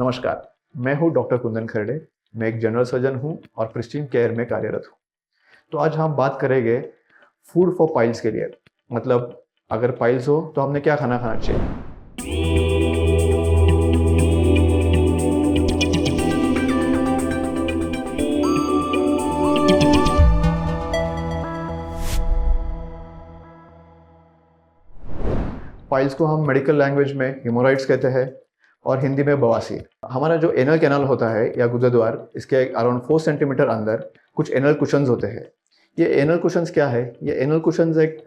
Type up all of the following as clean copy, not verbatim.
नमस्कार, मैं हूं डॉक्टर कुंदन खरड़े। मैं एक जनरल सर्जन हूं और प्रिस्टीन केयर में कार्यरत हूं। तो आज हम बात करेंगे फूड फॉर पाइल्स के लिए, मतलब अगर पाइल्स हो तो हमने क्या खाना खाना चाहिए। पाइल्स को हम मेडिकल लैंग्वेज में हेमोरॉइड्स कहते हैं और हिंदी में बवासीर। हमारा जो एनल कैनाल होता है या गुदद्वार, इसके अराउंड 4 सेंटीमीटर अंदर कुछ एनल कुशंस होते हैं। ये एनल कुशंस क्या है? ये एनल कुशंस एक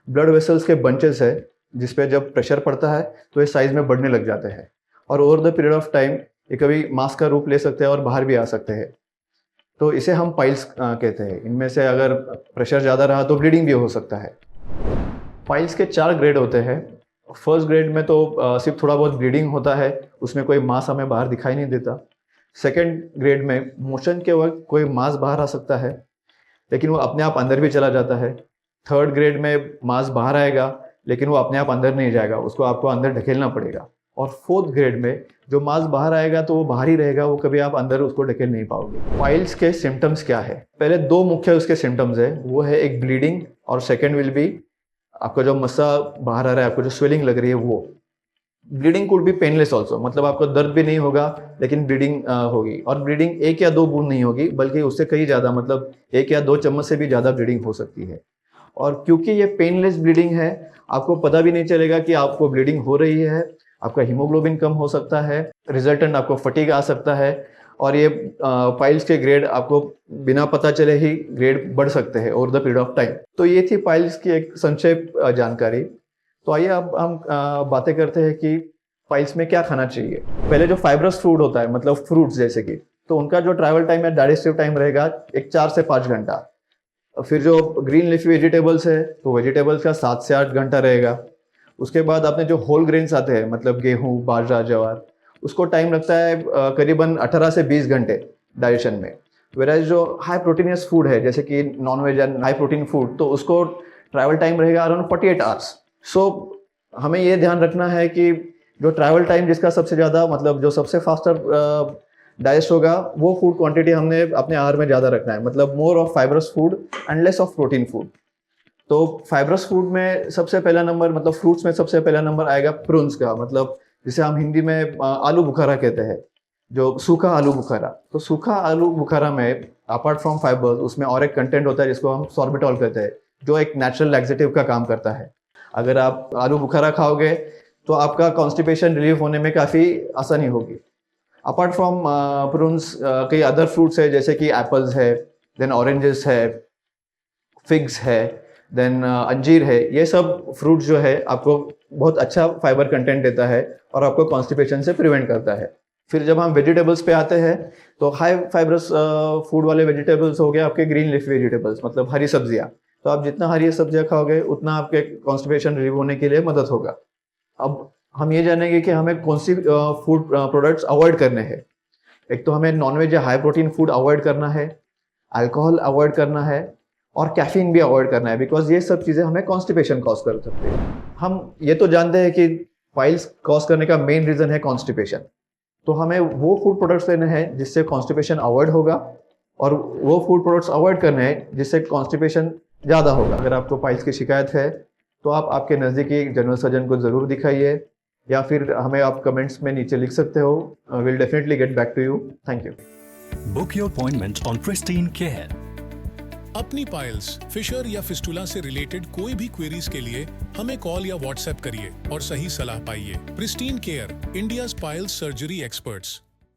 ब्लड वेसल्स के बंचेस है जिस पे जब प्रेशर पड़ता है तो ये साइज में बढ़ने लग जाते हैं और over the period of time ये कभी मास का रूप ले सकते हैं और बाहर भी आ सकते हैं। तो इसे हम पाइल्स कहते हैं। इनमें से अगर प्रेशर ज़्यादा रहा तो ब्लीडिंग भी हो सकता है। पाइल्स के 4 ग्रेड होते हैं। फर्स्ट ग्रेड में तो सिर्फ थोड़ा बहुत ब्लीडिंग होता है, उसमें कोई मांस हमें बाहर दिखाई नहीं देता। सेकंड ग्रेड में मोशन के वक्त कोई मांस बाहर आ सकता है लेकिन वो अपने आप अंदर भी चला जाता है। थर्ड ग्रेड में मांस बाहर आएगा लेकिन वो अपने आप अंदर नहीं जाएगा, उसको आपको अंदर ढकेलना पड़ेगा। और फोर्थ ग्रेड में जो मांस बाहर आएगा तो वो बाहर ही रहेगा, वो कभी आप अंदर उसको ढकेल नहीं पाओगे। पाइल्स के सिम्टम्स क्या है? पहले 2 मुख्य उसके सिम्टम्स है, वो है एक ब्लीडिंग और सेकेंड विल बी आपका जो मस्सा बाहर आ रहा है, आपको जो स्वेलिंग लग रही है वो। Bleeding could be painless also, मतलब आपको दर्द भी नहीं होगा लेकिन ब्लीडिंग होगी। और ब्लीडिंग 1 या 2 बूंद नहीं होगी बल्कि उससे कहीं ज़्यादा, मतलब 1 या 2 चम्मच से भी ज़्यादा ब्लीडिंग हो सकती है। और क्योंकि ये पेनलेस ब्लीडिंग है, आपको पता भी नहीं चलेगा कि आपको ब्लीडिंग हो रही है। आपका हीमोग्लोबिन कम हो सकता है, रिजल्टेंट आपको फटीग आ सकता है और ये पाइल्स के ग्रेड आपको बिना पता चले ही ग्रेड बढ़ सकते हैं over the period of time. तो ये थी पाइल्स की एक संक्षेप जानकारी। तो आइए अब हम बातें करते हैं कि पाइल्स में क्या खाना चाहिए। पहले जो फाइब्रस फूड होता है, मतलब फ्रूट्स जैसे कि, तो उनका जो ट्रैवल टाइम या डाइजेस्टिव टाइम रहेगा एक 4 से 5 घंटा। फिर जो ग्रीन लीफी वेजिटेबल्स है तो वेजिटेबल्स का 7 से 8 घंटा रहेगा। उसके बाद आपने जो होल ग्रेन्स आते हैं, मतलब गेहूँ, बाजरा, ज्वार, उसको टाइम लगता है करीबन 18 से 20 घंटे डाइजेशन में। वेराज जो हाई प्रोटीनियस फूड है जैसे कि non veg and high protein food, तो उसको ट्रैवल टाइम रहेगा अराउंड 48 आवर्स। सो हमें ये ध्यान रखना है कि जो ट्रैवल टाइम जिसका सबसे ज़्यादा, मतलब जो सबसे फास्टर डाइजेस्ट होगा, वो फूड क्वांटिटी हमने अपने आहार में ज़्यादा रखना है, मतलब more of fibrous food and less of protein food. तो फाइब्रस फूड में सबसे पहला नंबर, मतलब फ्रूट्स में सबसे पहला नंबर आएगा प्रून्स का, मतलब जिसे हम हिंदी में आलू बुखारा कहते हैं, जो सूखा आलू बुखारा। तो सूखा आलू बुखारा में अपार्ट फ्रॉम फाइबर्स उसमें और एक कंटेंट होता है जिसको हम सॉर्बिटॉल कहते हैं, जो एक नेचुरल लैक्सेटिव का काम करता है। अगर आप आलू बुखारा खाओगे तो आपका कॉन्स्टिपेशन रिलीफ होने में काफ़ी आसानी होगी। अपार्ट फ्रॉम प्रून्स कई अदर फ्रूट्स है जैसे कि एप्पल्स है, देन ऑरेंजेस है, फिग्स है, देन अंजीर है। ये सब फ्रूट जो है आपको बहुत अच्छा फाइबर कंटेंट देता है और आपको कॉन्स्टिपेशन से प्रिवेंट करता है। फिर जब हम वेजिटेबल्स पे आते हैं तो हाई फाइबरस फूड वाले वेजिटेबल्स हो गए आपके ग्रीन लीफ वेजिटेबल्स, मतलब हरी सब्जियां। तो आप जितना हरी सब्जियां खाओगे उतना आपके कॉन्स्टिपेशन रिलीव होने के लिए मदद होगा। अब हम ये जानेंगे कि हमें कौन सी फूड प्रोडक्ट्स अवॉइड करने हैं। एक तो हमें नॉनवेज या हाई प्रोटीन फूड अवॉइड करना है, अल्कोहल अवॉइड करना है और कैफीन भी अवॉइड करना है, बिकॉज ये सब चीज़ें हमें कॉन्स्टिपेशन कॉज कर सकते हैं। हम ये तो जानते हैं कि पाइल्स कॉज करने का मेन रीज़न है कॉन्स्टिपेशन, तो हमें वो फूड प्रोडक्ट्स लेने हैं जिससे कॉन्स्टिपेशन अवॉइड होगा और वो फूड प्रोडक्ट्स अवॉइड करने हैं जिससे कॉन्स्टिपेशन ज़्यादा होगा। अगर आपको पाइल्स की शिकायत है तो आप आपके नज़दीकी जनरल सर्जन को ज़रूर दिखाइए या फिर हमें आप कमेंट्स में नीचे लिख सकते हो। Will definitely get back to you. Thank you. Book your appointment on Pristine Care. अपनी पाइल्स, फिशर या फिस्टुला से रिलेटेड कोई भी क्वेरीज के लिए हमें कॉल या व्हाट्सएप करिए और सही सलाह पाइए। Pristine care, India's piles surgery experts.